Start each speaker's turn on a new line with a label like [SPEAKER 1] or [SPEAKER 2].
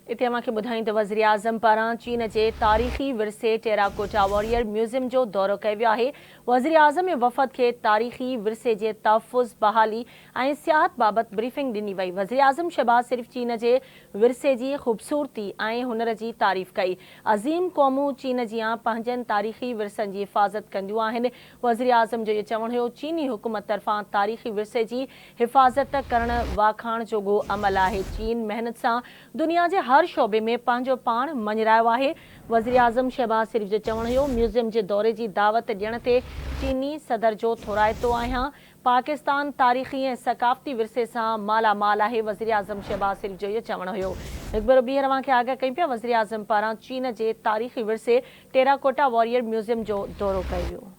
[SPEAKER 1] इते अमांखे ॿुधायूं त वज़ीर आज़म पारां चीन जे तारीख़ी विरसे टेराकोटा वॉरियर म्यूज़ियम जो दौरो कयो वियो आहे। वज़ीर आज़म ऐं वफ़द खे तारीख़ी विरसे जे तहफ़ुज़, बहाली ऐं सियाहत बाबति ब्रीफिंग ॾिनी वई। वज़ीर आज़म शहबाज़ शरीफ़ चीन जे विरसे जी ख़ूबसूरती ऐं हुनर जी तारीफ़ कई। अज़ीम क़ौमूं चीन जियां पंहिंजनि तारीख़ी विरसनि जी हिफ़ाज़त कंदियूं आहिनि। वज़ीर आज़म जो इहो चवणु हुयो, चीनी हुकूमत तरफ़ां तारीख़ी विरसे जी हिफ़ाज़त करणु वाखाण जोॻो अमल आहे। चीन महिनत सां दुनिया जे हर शोबे में पंहिंजो पाण मञरायो आहे। वज़ीर आज़म शहबाज़ शरीफ़ जो चवणु हुयो, म्यूज़ियम जे दौरे जी दावत ॾियण ते चीनी सदर जो थोराइतो आहियां। पाकिस्तान तारीख़ी ऐं सक़ाफ़ती विरसे सां मालामाल आहे। वज़ीर आज़म शहबाज़ शरीफ़ जो इहो चवणु हुयो। हिकु भेरो ॿीहर अव्हांखे आगाह कयूं पिया, वज़ीर आज़म पारां चीन जे तारीख़ी विरसे टेराकोटा वॉरियर म्यूज़ियम जो दौरो कयो वियो।